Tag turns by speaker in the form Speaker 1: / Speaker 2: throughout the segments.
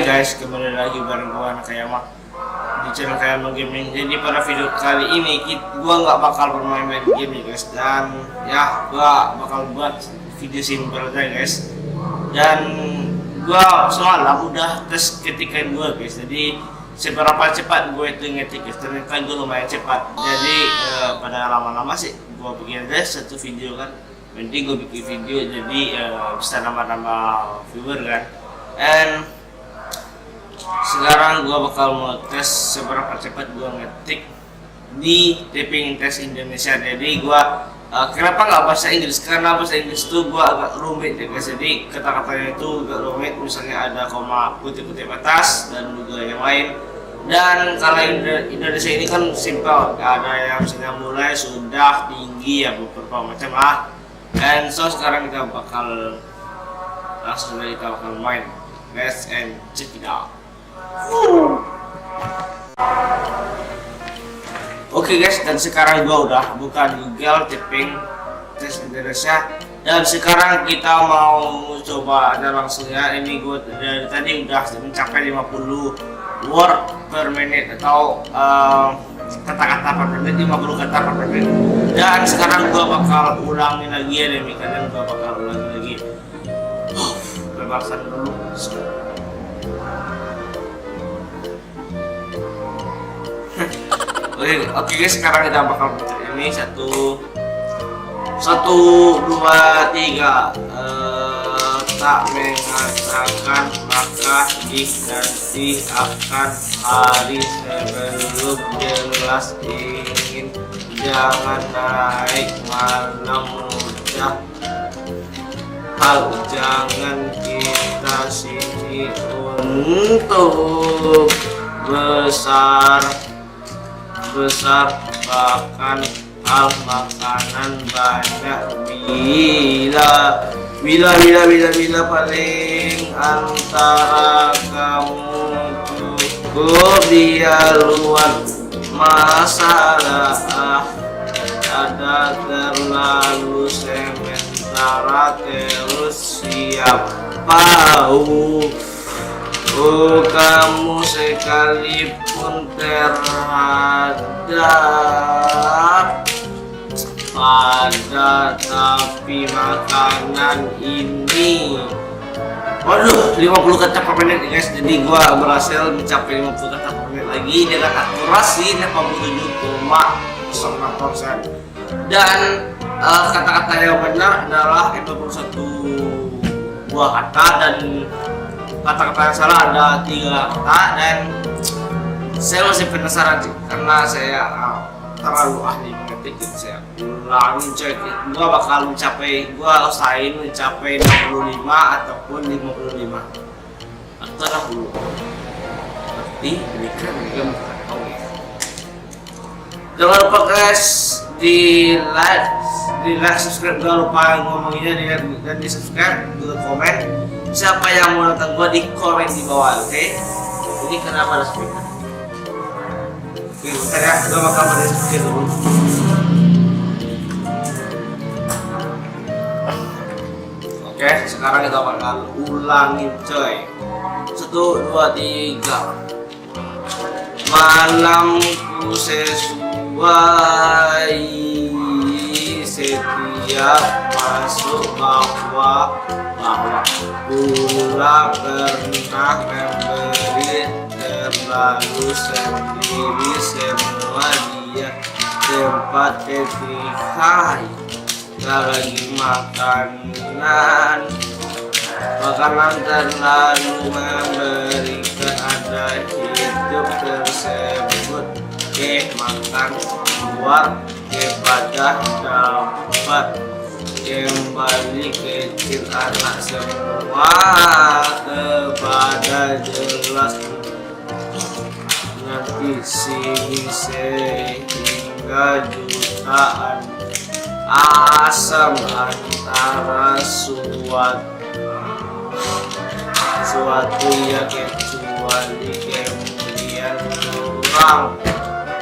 Speaker 1: Hai guys, kembali lagi bareng gua Anak Kayama di channel Kayama Gaming. Jadi pada video kali ini gua nggak bakal bermain game ya guys, dan ya gua bakal buat video simpel aja guys. Dan gua semalam udah tes ketikan gua guys, jadi seberapa cepat gue itu ngetik guys, ternyata gue lumayan cepat. Jadi pada lama-lama sih gua bikin aja satu video kan, penting gue bikin video jadi bisa nambah-nambah viewer kan. And sekarang gua bakal mau tes seberapa cepat gua ngetik di typing test Indonesia. Jadi gua kenapa nggak bahasa Inggris? Karena bahasa Inggris itu gua agak rumit ya guys. Jadi kata-katanya itu agak rumit, misalnya ada koma, kutip-kutip atas dan juga yang lain. Dan kalau Indonesia ini kan simpel, ada yang misalnya mulai, sudah, tinggi, ya beberapa macam lah. And so sekarang kita bakal langsung saja kita bakal main. Let's and check it out. Oke guys, dan sekarang gua udah buka Google typing test Indonesia, dan sekarang kita mau coba ada langsung ya. Ini gua dari tadi udah mencapai 50 word per menit atau kata-kata per menit, 50 kata per menit. Dan sekarang gua bakal ulangi lagi ya, demikian gua bakal ulangi lagi. Bebasan dulu. Oke guys, sekarang kita bakal putar ini 1, 2, 3. Tak mengatakan maka nanti akan hari sebelum jelas ingin, jangan naik malam mudah hal, jangan kita sini untuk besar bahkan hal makanan banyak bila paling antara kamu cukup dia luar masalah ada terlalu sementara terus siapa kamu sekalipun terhadap pada tapi makanan ini. Waduh, 50 kata per menit guys. Jadi gua berhasil mencapai 50 kata per menit lagi dengan akurasi 87,06%. Dan kata-kata yang benar adalah 51 buah kata, dan kata-kata yang salah ada 3 kata. Dan saya masih penasaran sih, karena saya terlalu ahli mengetik, jadi saya ulangi coy. Gua bakal usahain mencapai 65 ataupun 55 atau 60. Berarti ini kan tahu ya. Jangan lupa guys di like, subscribe. Jangan lupa ngomonginnya dan di subscribe, juga komen. Siapa yang mau nonton gua di komen di bawah, oke? Ini kenapa ada speaker? Oke, bentar ya, gua bakal berdiskusi dulu. Oke, sekarang kita bakal ulangin coy. 1, 2, 3. Malamku sesuai setiap masuk bahwa pula pernah memberi terlalu sendiri semua dia tempat ketika gak lagi makanan terlalu memberikan ada hidup tersebut makan keluar kepada dapat kembali kecil anak semua kepada jelas nanti sini sehingga jutaan asam antara suatu ya kecuali kemudian kurang.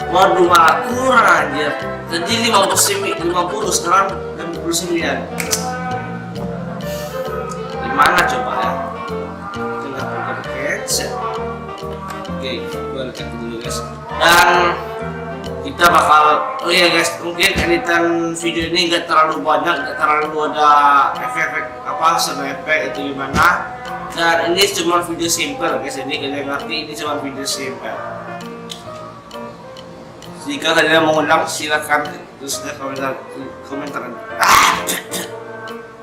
Speaker 1: Waduh, malah kurang aja. Tadi 50, sekarang 69. Gimana coba ya? Kenapa gak cancel? Oke, gue lihat dulu guys. Dan kita bakal, oh ya guys, mungkin editan video ini nggak terlalu banyak, nggak terlalu ada efek-efek apa, sound effect itu gimana. Dan ini cuma video simple guys, jadi kalian ngerti ini cuma video simple. Jika kalian mau ulang silakan tuliskan komentar.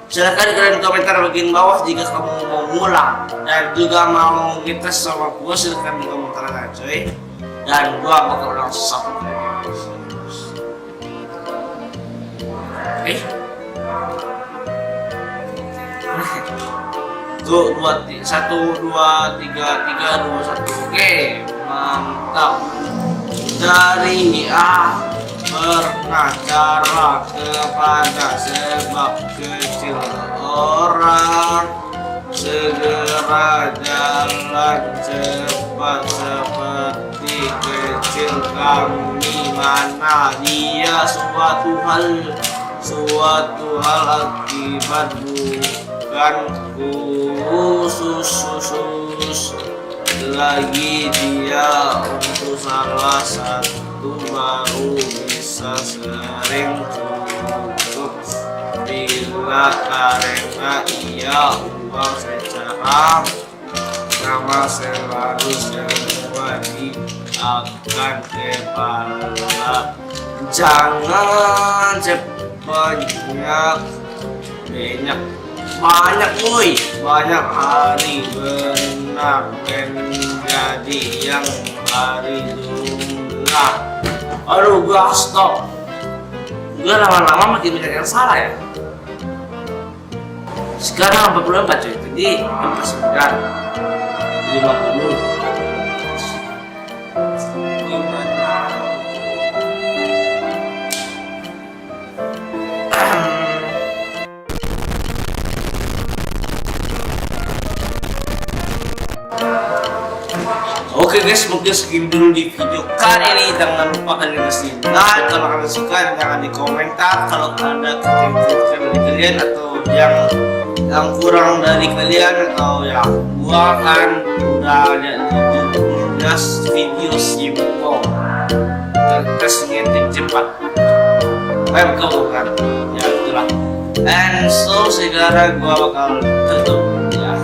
Speaker 1: Silakan kalian komentar bagian bawah jika kamu mau ngulang dan juga mau ngetes sama gua, silakan di komentar aja coy. Dan gua bakal ulang satu kali. Tuh, 1, 2, 3, 2, 1. Oke, mantap. Dari berbicara kepada sebab kecil orang, segera jalan cepat seperti kecil kami, mana dia suatu hal akibat bukan khusus lagi dia untuk salah satu baru bisa sering cukup bila karena ia uang secara nama selalu semua akan kepala. Jangan banyak hari benar menjadi yang hari jumlah. Aduh, gua stop. Gua lama-lama makin banyak yang salah ya. Sekarang 44 cuy, jadi 49, 50. Oke guys, mungkin segitu dulu di video kali ini. Jangan lupa kalian kasih like kalau kalian suka, dan jangan di komentar kalau ada kecil-kecil dari kalian atau yang kurang dari kalian, atau ya gua kan udah ada 17 video simpel tes ngetik cepat bukan ya itulah. And so sekarang gua bakal tutup ya.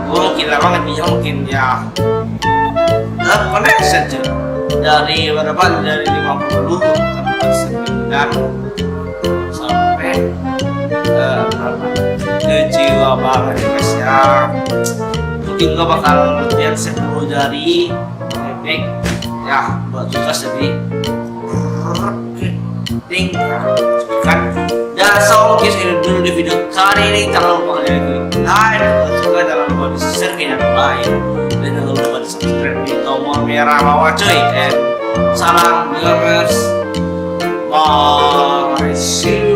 Speaker 1: Gua mungkin lama nggak mungkin ya. Connect saja dari berapa, dari 50 sampai 9 ke jiwa banget ya guys ya. Mungkin gak bakal latihan 10 jari epic ya buat tugas, jadi kan. Dan so mungkin ini dulu di video kali ini. Jangan lupa kalian klik like, juga jangan lupa di share ke yang lain, dan jangan lupa di subscribe di tombol merah bawah cuy. And salam gamers, bye, see you.